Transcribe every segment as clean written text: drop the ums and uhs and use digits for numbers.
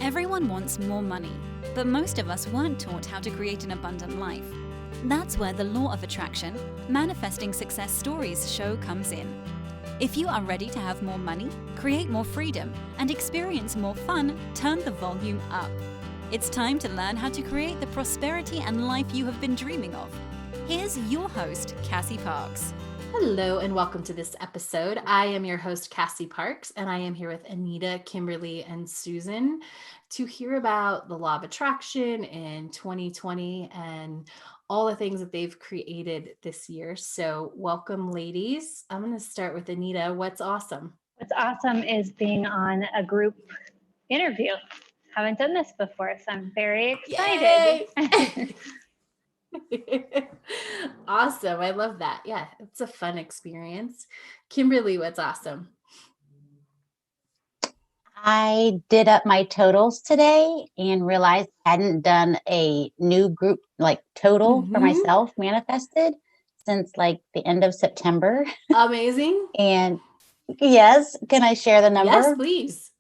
Everyone wants more money, but most of us weren't taught how to create an abundant life. That's where the law of attraction, manifesting success stories show comes in. If you are ready to have more money, create more freedom, and experience more fun, turn the volume up. It's time to learn how to create the prosperity and life you have been dreaming of. Here's your host, Cassie Parks. Hello and welcome to this episode. I am your host, Cassie Parks, and I am here with Anita, Kimberly, and Susan to hear about the law of attraction in 2020 and all the things that they've created this year. So welcome, ladies. I'm going to start with Anita. What's awesome? What's awesome is being on a group interview. Haven't done this before, so I'm very excited. Awesome. I love that. Yeah, it's a fun experience. Kimberly, what's awesome? I did up my totals today and realized I hadn't done a new group total for myself manifested since the end of September. Amazing. And yes, can I share the number? Yes, please.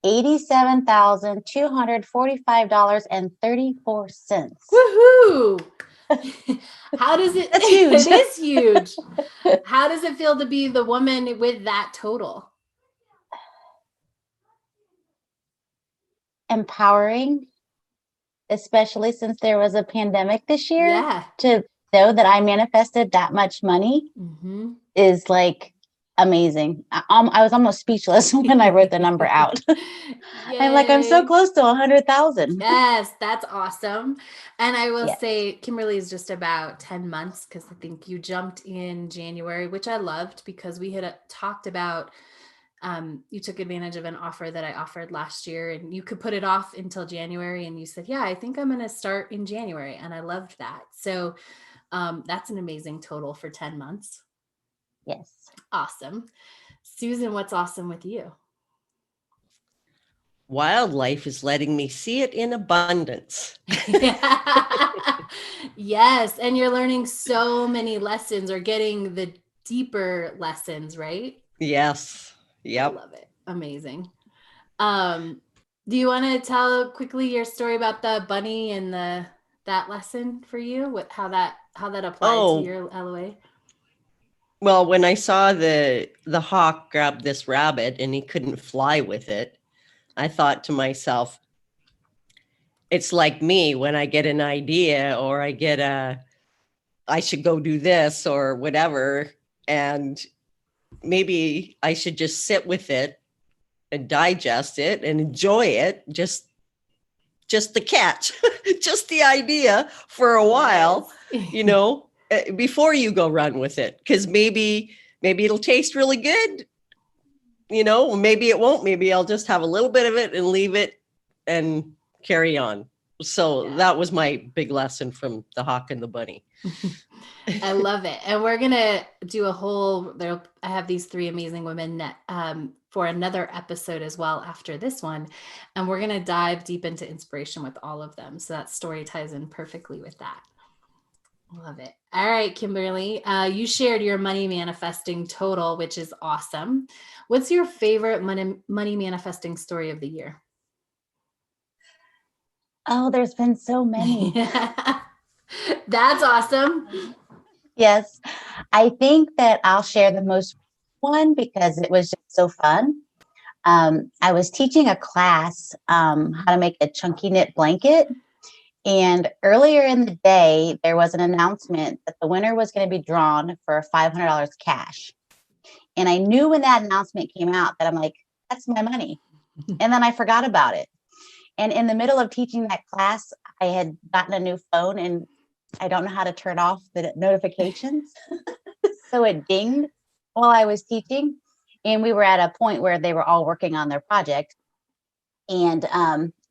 $87,245.34. Woohoo! How does it? That's huge. It is huge. How does it feel to be the woman with that total? Empowering, especially since there was a pandemic this year. Yeah. To know that I manifested that much money is amazing. I was almost speechless when I wrote the number out. I'm so close to 100,000. Yes, that's awesome. And I will say Kimberly is just about 10 months because I think you jumped in January, which I loved because we had talked about you took advantage of an offer that I offered last year and you could put it off until January. And you said, yeah, I think I'm going to start in January. And I loved that. So that's an amazing total for 10 months. Yes. Awesome. Susan, what's awesome with you? Wildlife is letting me see it in abundance. Yes. And you're learning so many lessons or getting the deeper lessons, right? Yes. Yep. I love it. Amazing. Do you want to tell quickly your story about the bunny and that lesson for you? How that applied to your LOA? Well, when I saw the hawk grab this rabbit and he couldn't fly with it, I thought to myself, it's like me when I get an idea or I should go do this or whatever. And maybe I should just sit with it and digest it and enjoy it. Just the catch, just the idea for a while, before you go run with it. Because maybe it'll taste really good. Maybe it won't. Maybe I'll just have a little bit of it and leave it and carry on. So that was my big lesson from the hawk and the bunny. I love it. And we're going to do I have these three amazing women for another episode as well after this one. And we're going to dive deep into inspiration with all of them. So that story ties in perfectly with that. Love it. All right, Kimberly, you shared your money manifesting total, which is awesome. What's your favorite money manifesting story of the year? Oh, there's been so many. That's awesome. Yes. I think that I'll share the most one because it was just so fun. I was teaching a class how to make a chunky knit blanket. And earlier in the day, there was an announcement that the winner was going to be drawn for $500 cash. And I knew when that announcement came out that I'm like, that's my money. And then I forgot about it. And in the middle of teaching that class, I had gotten a new phone and I don't know how to turn off the notifications. So it dinged while I was teaching. And we were at a point where they were all working on their project. And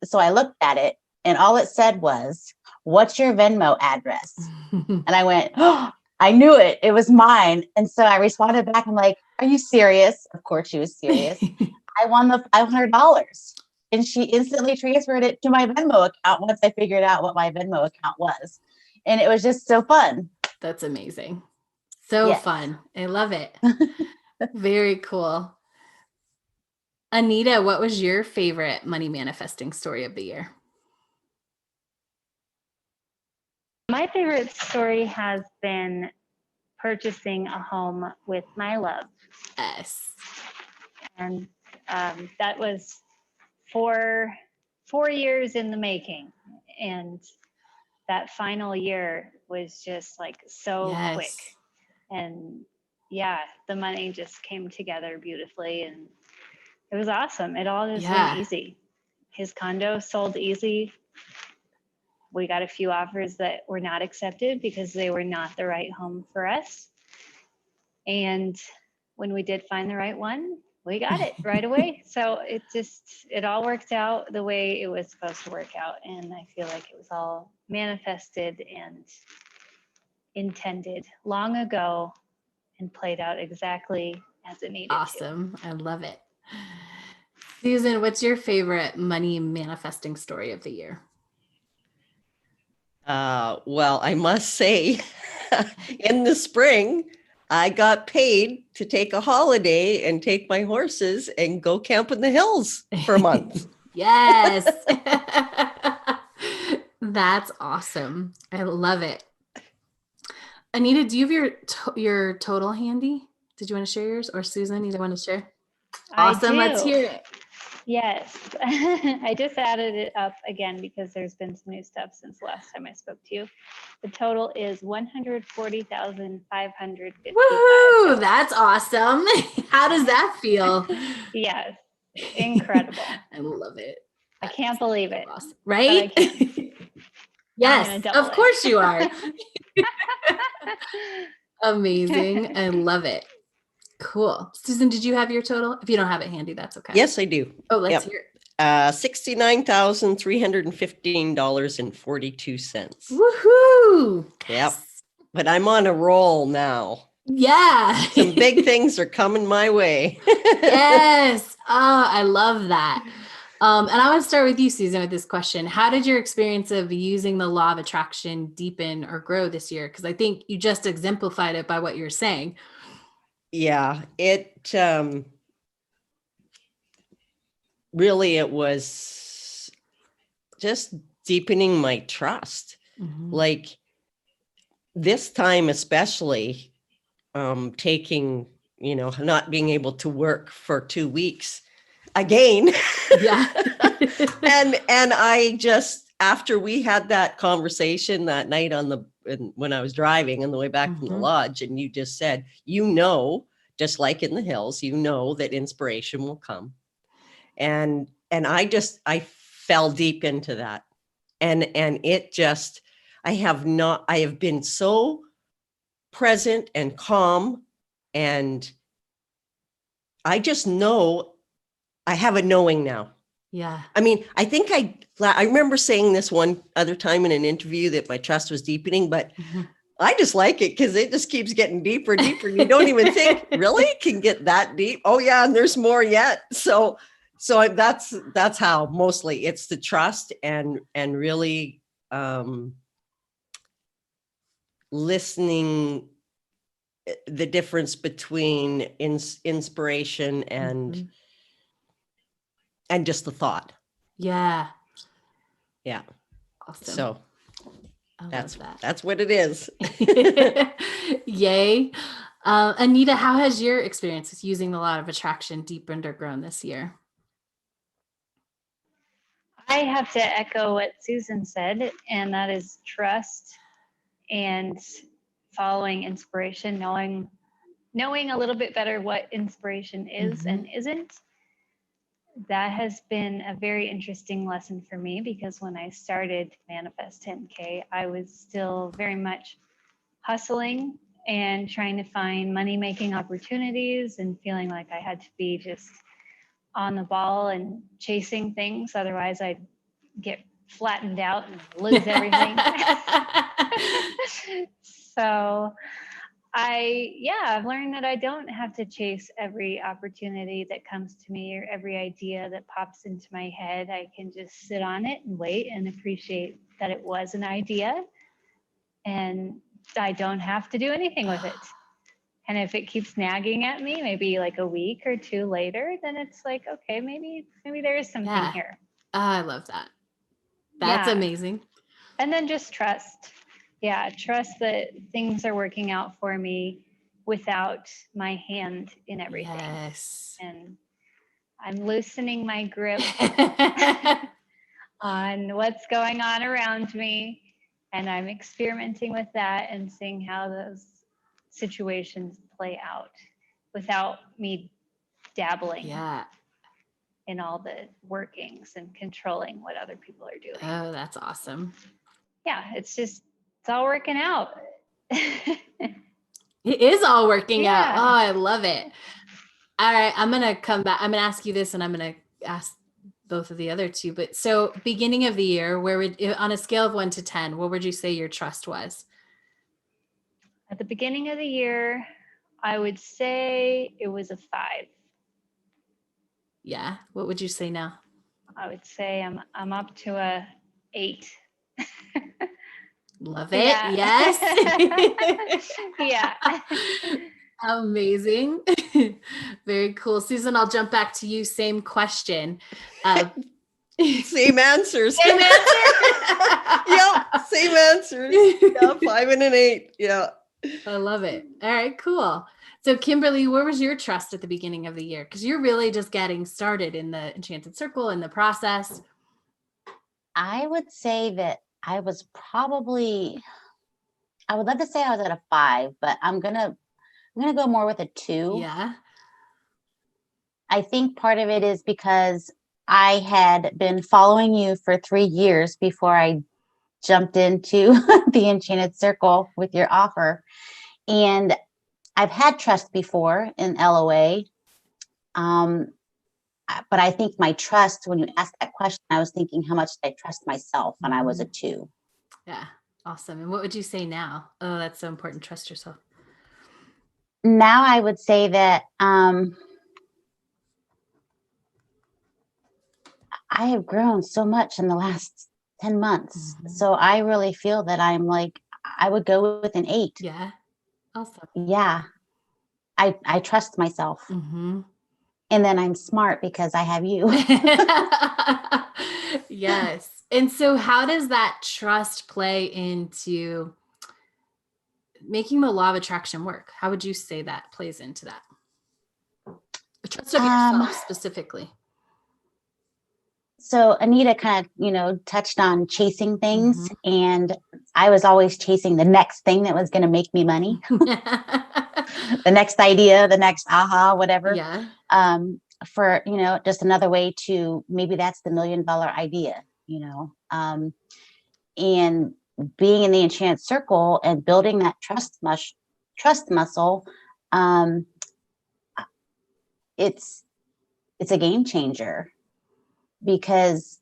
so I looked at it and all it said was, what's your Venmo address? And I went, oh, I knew it. It was mine. And so I responded back. I'm like, are you serious? Of course she was serious. I won the $500. And she instantly transferred it to my Venmo account once I figured out what my Venmo account was. And it was just so fun. That's amazing. So fun. I love it. Very cool. Anita, what was your favorite money manifesting story of the year? My favorite story has been purchasing a home with my love. Yes. And that was 4 years in the making. And that final year was just like so quick. And yeah, the money just came together beautifully and it was awesome. It all just went easy. His condo sold easy. We got a few offers that were not accepted because they were not the right home for us. And when we did find the right one, we got it right away. So it all worked out the way it was supposed to work out. And I feel like it was all manifested and intended long ago and played out exactly as it needed to. Awesome. I love it. Susan, what's your favorite money manifesting story of the year? Well, I must say, in the spring, I got paid to take a holiday and take my horses and go camp in the hills for a month. Yes. That's awesome. I love it. Anita, do you have your total handy? Did you want to share yours, or Susan, either want to share? Awesome. Let's hear it. Yes. I just added it up again because there's been some new stuff since the last time I spoke to you. The total is $140,555. Woohoo! That's awesome. How does that feel? Yes. Incredible. I love it. I can't believe it. Awesome. Right? Yes, of course you are. Amazing. I love it. Cool. Susan, did you have your total? If you don't have it handy, that's okay. Yes, I do. Oh, let's hear it. $69,315.42. Woohoo! Yep. Yes. But I'm on a roll now. Yeah. Some big things are coming my way. Yes. Oh, I love that. And I want to start with you, Susan, with this question. How did your experience of using the law of attraction deepen or grow this year? Because I think you just exemplified it by what you're saying. Yeah, it really, it was just deepening my trust. Mm-hmm. Like this time, especially taking, not being able to work for 2 weeks again. Yeah. and I just, after we had that conversation that night when I was driving on the way back from the lodge, and you just said, just like in the hills, that inspiration will come. And I fell deep into that. And it just, I have been so present and calm, and I just know, I have a knowing now. Yeah. I mean, I think I remember saying this one other time in an interview that my trust was deepening, but I just like it because it just keeps getting deeper, deeper. You don't even think, really, it can get that deep? Oh yeah, and there's more yet. So that's how mostly it's the trust and really listening, the difference between inspiration and just the thought. Yeah. Yeah. Awesome. So that's what it is. Yay. Anita, how has your experience with using the law of attraction deepened or grown this year? I have to echo what Susan said, and that is trust and following inspiration, knowing a little bit better what inspiration is and isn't. That has been a very interesting lesson for me, because when I started Manifest 10K, I was still very much hustling and trying to find money-making opportunities and feeling like I had to be just on the ball and chasing things. Otherwise, I'd get flattened out and lose everything. So I've learned that I don't have to chase every opportunity that comes to me or every idea that pops into my head. I can just sit on it and wait and appreciate that it was an idea, and I don't have to do anything with it. And if it keeps nagging at me, maybe like a week or two later, then it's like, okay, maybe there is something here. Oh, I love that. That's amazing. And then just trust. Yeah, trust that things are working out for me without my hand in everything. Yes. And I'm loosening my grip on what's going on around me. And I'm experimenting with that and seeing how those situations play out without me dabbling in all the workings and controlling what other people are doing. Oh, that's awesome. Yeah, it's all working out. It is all working out. Oh, I love it. All right, I'm going to come back. I'm going to ask you this, and I'm going to ask both of the other two. But so beginning of the year, on a scale of 1 to 10, what would you say your trust was? At the beginning of the year, I would say it was a 5. Yeah. What would you say now? I would say I'm up to a 8. Love it. Yes. Yeah. Amazing. Very cool. Susan, I'll jump back to you. Same question. Same answers. Same answer. Yep. Same answers. Yeah, 5 and an 8. Yeah. I love it. All right, cool. So Kimberly, where was your trust at the beginning of the year? Because you're really just getting started in the Enchanted Circle and the process. I would say that I would love to say I was at a 5, but I'm gonna go more with a 2. Yeah. I think part of it is because I had been following you for 3 years before I jumped into the Enchanted Circle with your offer. And I've had trust before in LOA. But I think my trust, when you asked that question, I was thinking how much I trust myself, and I was a 2. Yeah. Awesome. And what would you say now? Oh, that's so important. Trust yourself. Now I would say that I have grown so much in the last 10 months. Mm-hmm. So I really feel that I'm like, I would go with an 8. Yeah. Awesome. Yeah. I trust myself. Mm-hmm. And then I'm smart because I have you. Yes. And so how does that trust play into making the law of attraction work? How would you say that plays into that? The trust of yourself specifically. So Anita kind of, touched on chasing things, and I was always chasing the next thing that was going to make me money. The next idea, the next aha, whatever. Yeah. For, just another way to, maybe that's the $1 million idea, and being in the Enchanted Circle and building that trust muscle. It's a game changer, because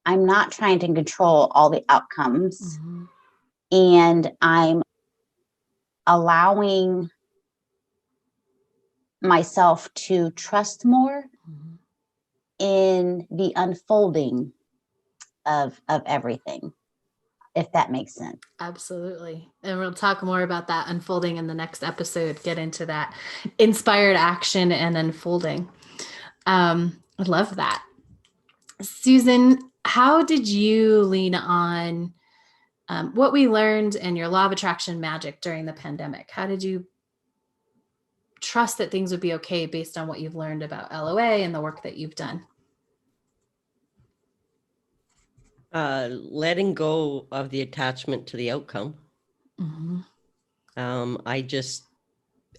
I'm not trying to control all the outcomes, and I'm allowing myself to trust more in the unfolding of everything, if that makes sense. Absolutely. And we'll talk more about that unfolding in the next episode, get into that inspired action and unfolding. I love that. Susan, how did you lean on what we learned in your law of attraction magic during the pandemic? How did you trust that things would be okay based on what you've learned about LOA and the work that you've done? Letting go of the attachment to the outcome. And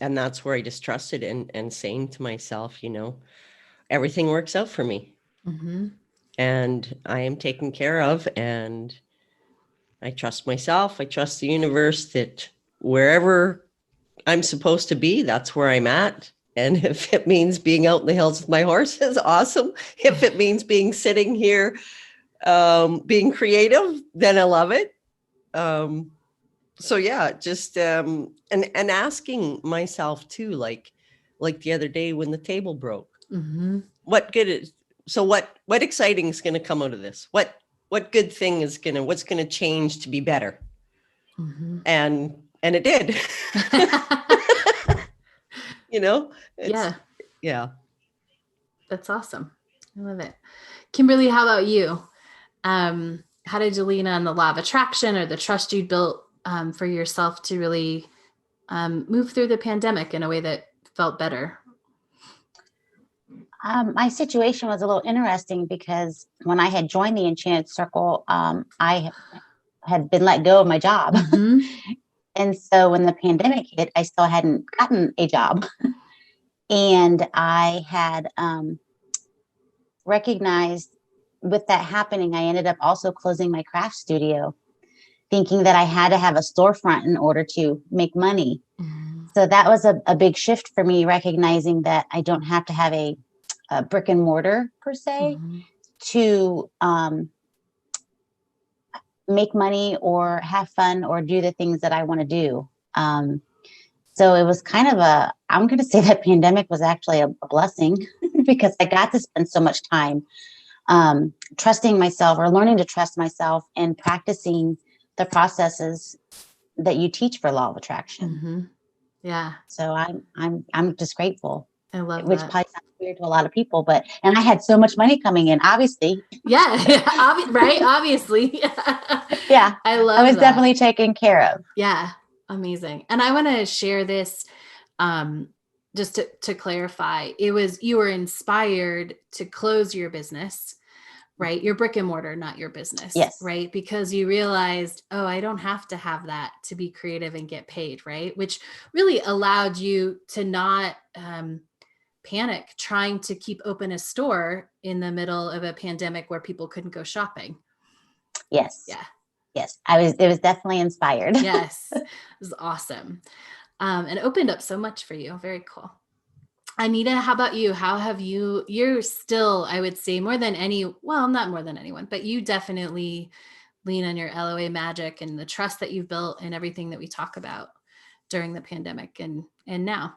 that's where I just trusted and saying to myself, everything works out for me. And I am taken care of, and I trust myself. I trust the universe that wherever I'm supposed to be, that's where I'm at. And if it means being out in the hills with my horses, awesome. If it means sitting here, being creative, then I love it. So yeah, just, and asking myself too, like the other day when the table broke, what good is, so what exciting is going to come out of this? What good thing is what's going to change to be better? And And it did. You know? Yeah. That's awesome. I love it. Kimberly, how about you? How did you lean on the law of attraction or the trust you built for yourself to really move through the pandemic in a way that felt better? My situation was a little interesting because when I had joined the Enchanted Circle, I had been let go of my job. Mm-hmm. And so when the pandemic hit, I still hadn't gotten a job. And I had recognized with that happening, I ended up also closing my craft studio, thinking that I had to have a storefront in order to make money. Mm-hmm. So that was a big shift for me, recognizing that I don't have to have a brick and mortar per se Mm-hmm. to make money or have fun or do the things that I want to do. So it was kind of I'm going to say that pandemic was actually a blessing because I got to spend so much time trusting myself or learning to trust myself and practicing the processes that you teach for law of attraction. Mm-hmm. Yeah. So I'm just grateful. I love Which that. probably sounds weird to a lot of people, and I had so much money coming in, obviously. Yeah. Right. Obviously. Yeah. I love I was that. definitely taken care of. Yeah. Amazing. And I want to share this just to clarify. You were inspired to close your business, right? Your brick and mortar, not your business. Yes. Right. Because you realized, oh, I don't have to have that to be creative and get paid. Right. Which really allowed you to not panic trying to keep open a store in the middle of a pandemic where people couldn't go shopping. Yes. Yeah. Yes. It was definitely inspired. Yes. It was awesome. And opened up so much for you. Very cool. Anita, how about you? How have you're still, I would say not more than anyone, but you definitely lean on your LOA magic and the trust that you've built and everything that we talk about during the pandemic and now.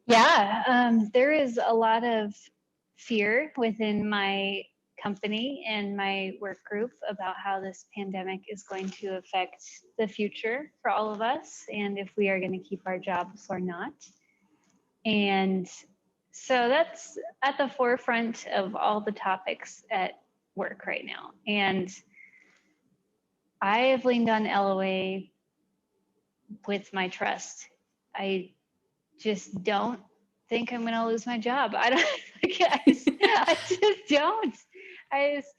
Yeah, there is a lot of fear within my company and my work group about how this pandemic is going to affect the future for all of us and if we are going to keep our jobs or not. And so that's at the forefront of all the topics at work right now. And I have leaned on LOA with my trust. I just don't think I'm gonna lose my job. I just don't. I just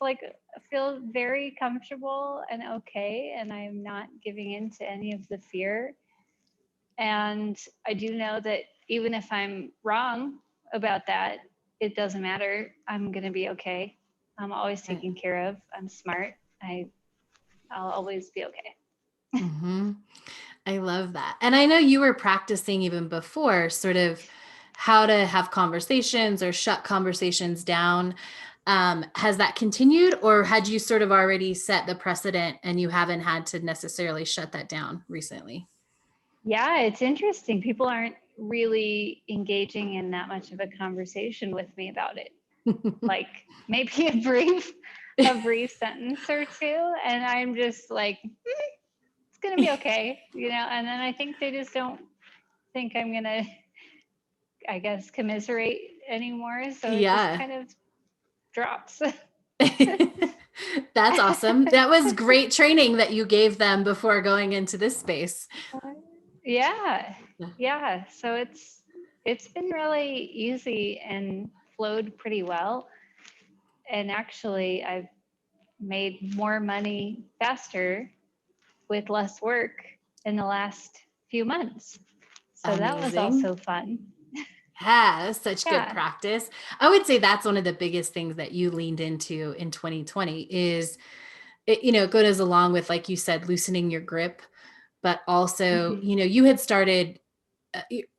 feel very comfortable and okay, and I'm not giving in to any of the fear. And I do know that even if I'm wrong about that, it doesn't matter. I'm gonna be okay. I'm always taken care of. I'm smart. I'll always be okay. Mm-hmm. I love that. And I know you were practicing even before sort of how to have conversations or shut conversations down. Has that continued, or had you sort of already set the precedent and you haven't had to necessarily shut that down recently? Yeah, it's interesting. People aren't really engaging in that much of a conversation with me about it. Like maybe a brief sentence or two. And I'm just like, it's going to be okay, and then I think they just don't think I'm going to, I guess, commiserate anymore. So it just kind of drops. That's awesome. That was great training that you gave them before going into this space. Yeah. So it's been really easy and flowed pretty well. And actually, I've made more money faster with less work in the last few months. So Amazing. That was also fun. Yeah, that's such good practice. I would say that's one of the biggest things that you leaned into in 2020 is, it goes along with, like you said, loosening your grip, but also, you had started,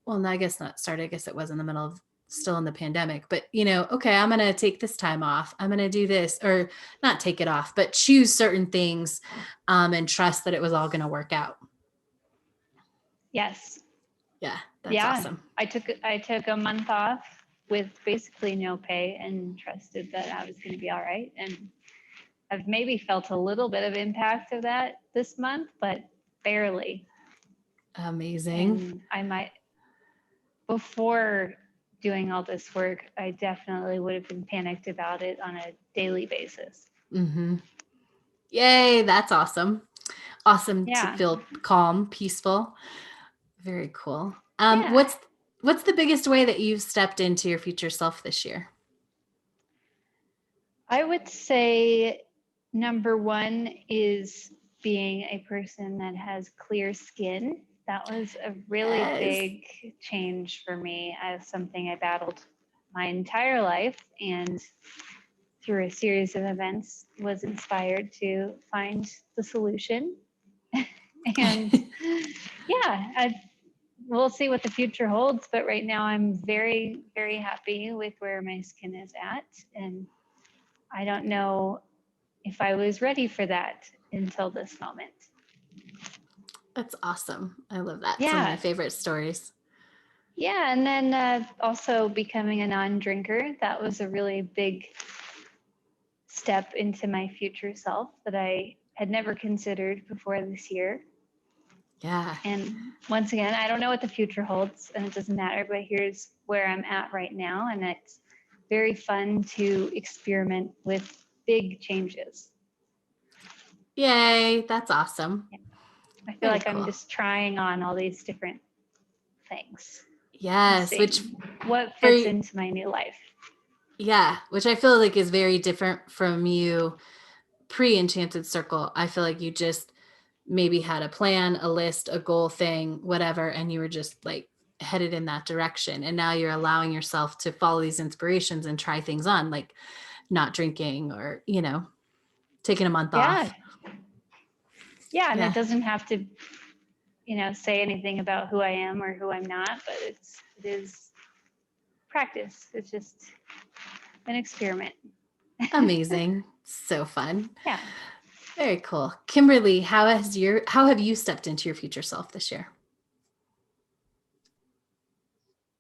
well, no, I guess not started. I guess it was in the middle of still in the pandemic, but okay, I'm going to take this time off. I'm going to do this, or not take it off, but choose certain things and trust that it was all going to work out. Yes. Yeah. That's awesome. I took a month off with basically no pay and trusted that I was going to be all right. And I've maybe felt a little bit of impact of that this month, but barely. Amazing. And I might, before doing all this work, I definitely would have been panicked about it on a daily basis. Mm-hmm. Yay, that's awesome. Awesome Yeah. to feel calm, peaceful. Very cool. Yeah. What's the biggest way that you've stepped into your future self this year? I would say number one is being a person that has clear skin. That was a really big change for me, as something I battled my entire life, and through a series of events was inspired to find the solution. And yeah, we'll see what the future holds, but right now I'm very, very happy with where my skin is at. And I don't know if I was ready for that until this moment. That's awesome. I love that. Yeah. It's one of my favorite stories. Yeah, and then also becoming a non-drinker. That was a really big step into my future self that I had never considered before this year. Yeah. And once again, I don't know what the future holds, and it doesn't matter, but here's where I'm at right now. And it's very fun to experiment with big changes. Yay, that's awesome. I feel Very like cool. I'm just trying on all these different things. Yes, which what fits into my new life. Yeah, which I feel like is very different from you pre-Enchanted Circle. I feel like you just maybe had a plan, a list, a goal thing, whatever, and you were just like headed in that direction. And now you're allowing yourself to follow these inspirations and try things on, like not drinking or, taking a month off. Yeah, and it doesn't have to, say anything about who I am or who I'm not, but it is practice. It's just an experiment. Amazing. So fun. Yeah. Very cool. Kimberly, how have you stepped into your future self this year?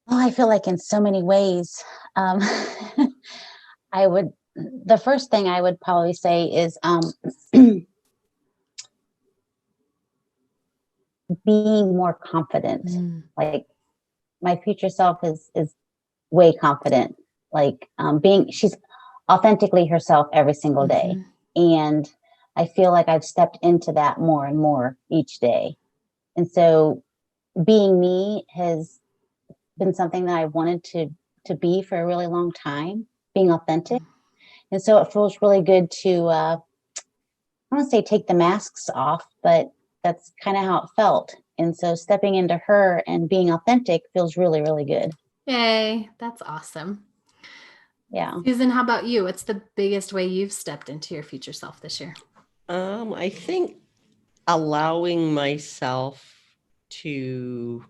Well, I feel like in so many ways, the first thing I would probably say is being more confident. Like my future self is way confident. Like she's authentically herself every single day. And I feel like I've stepped into that more and more each day. And so being me has been something that I wanted to be for a really long time, being authentic. And so it feels really good to, I don't want to say take the masks off, but that's kind of how it felt. And so stepping into her and being authentic feels really, really good. Yay, that's awesome. Yeah. Susan, how about you? What's the biggest way you've stepped into your future self this year? I think allowing myself to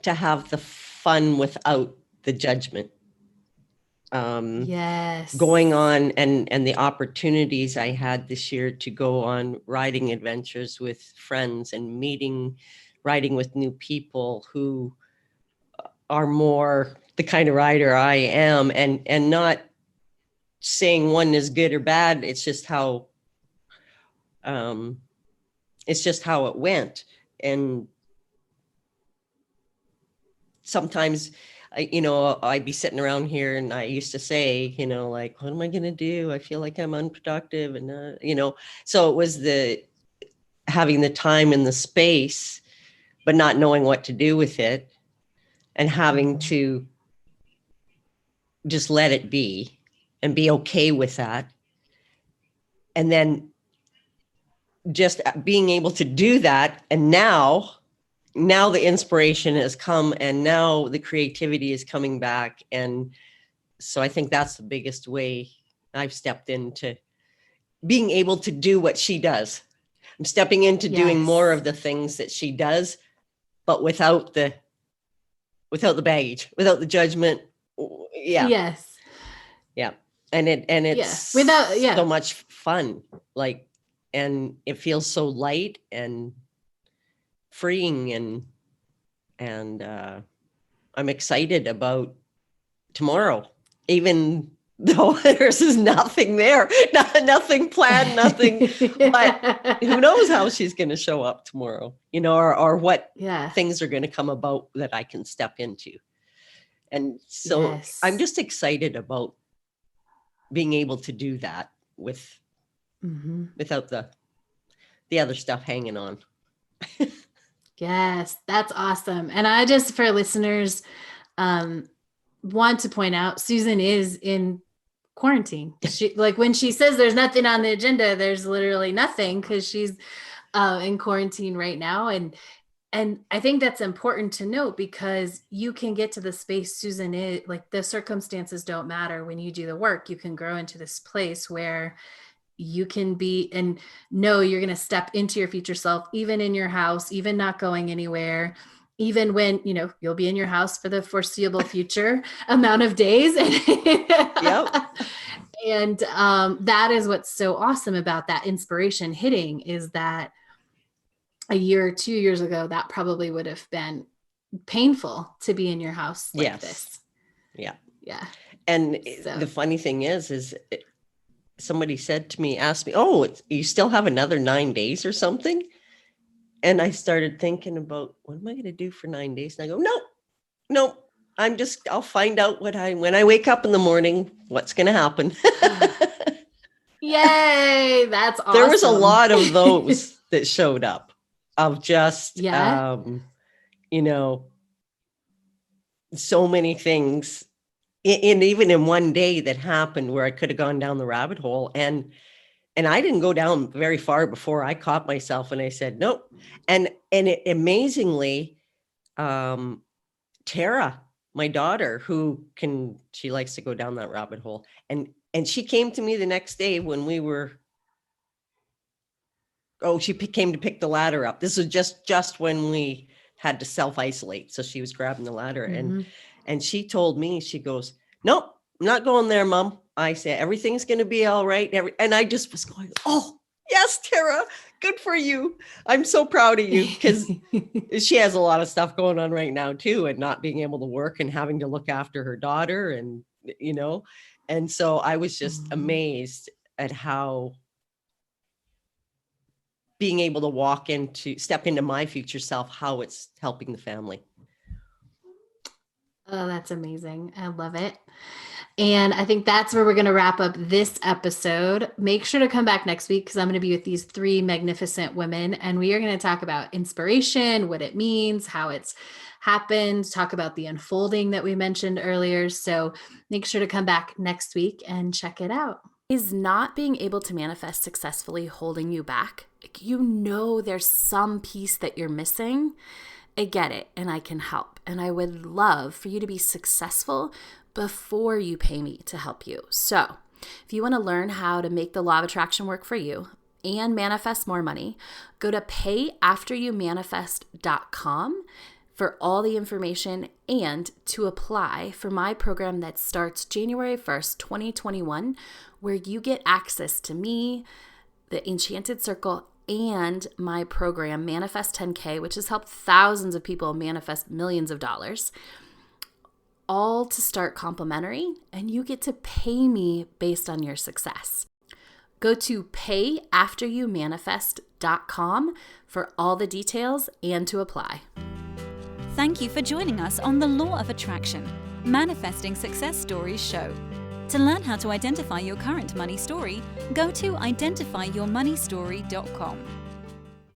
have the fun without the judgment. Yes. Going on and the opportunities I had this year to go on riding adventures with friends and riding with new people who are more the kind of rider I am, and not saying one is good or bad. It's just how it went. And sometimes I'd be sitting around here and I used to say, like, what am I going to do? I feel like I'm unproductive. And, so it was having the time and the space, but not knowing what to do with it and having to just let it be and be okay with that. And then just being able to do that. And now the inspiration has come and now the creativity is coming back. And so I think that's the biggest way I've stepped into being able to do what she does. I'm stepping into doing more of the things that she does, but without the baggage, without the judgment. Yeah. Yes. Yeah. And it's so much fun. Like, and it feels so light and freeing, and I'm excited about tomorrow, even No, there's just nothing there. Nothing planned, nothing. But who knows how she's going to show up tomorrow, or what things are going to come about that I can step into. And so I'm just excited about being able to do that without the other stuff hanging on. Yes, that's awesome. And I just, for listeners, want to point out Susan is in quarantine. She, like, when she says there's nothing on the agenda, there's literally nothing, because she's in quarantine right now. And I think that's important to note, because you can get to the space Susan is, like, the circumstances don't matter. When you do the work, you can grow into this place where you can be and know you're going to step into your future self, even in your house, even not going anywhere, even when, you'll be in your house for the foreseeable future amount of days. And that is what's so awesome about that inspiration hitting, is that a year or 2 years ago, that probably would have been painful to be in your house like this. Yeah. And the funny thing is somebody said to me, asked me, "Oh, you still have another 9 days or something?" And I started thinking about, what am I going to do for 9 days? And I go, no, I'll find out when I wake up in the morning, what's going to happen. Yay. That's awesome. There was a lot of those that showed up, of just, so many things even in one day that happened where I could have gone down the rabbit hole. And I didn't go down very far before I caught myself and I said, nope. And it amazingly, Tara, my daughter, she likes to go down that rabbit hole. And she came to me the next day when she came to pick the ladder up. This was just when we had to self-isolate. So she was grabbing the ladder and she told me, she goes, nope, I'm not going there, Mom. I said, everything's going to be all right. And I just was going, oh, yes, Tara, good for you. I'm so proud of you, because she has a lot of stuff going on right now too, and not being able to work and having to look after her daughter and, and so I was just amazed at how being able to step into my future self, how it's helping the family. Oh, that's amazing. I love it. And I think that's where we're going to wrap up this episode. Make sure to come back next week, because I'm going to be with these 3 magnificent women, and we are going to talk about inspiration, what it means, how it's happened, talk about the unfolding that we mentioned earlier. So make sure to come back next week and check it out. Is not being able to manifest successfully holding you back? There's some piece that you're missing. I get it, and I can help. And I would love for you to be successful before you pay me to help you. So if you want to learn how to make the law of attraction work for you and manifest more money, go to payafteryoumanifest.com for all the information and to apply for my program that starts January 1st, 2021, where you get access to me, the Enchanted Circle, and my program, Manifest 10K, which has helped thousands of people manifest millions of dollars, all to start complimentary, and you get to pay me based on your success. Go to payafteryoumanifest.com for all the details and to apply. Thank you for joining us on the Law of Attraction, Manifesting Success Stories show. To learn how to identify your current money story, go to identifyyourmoneystory.com.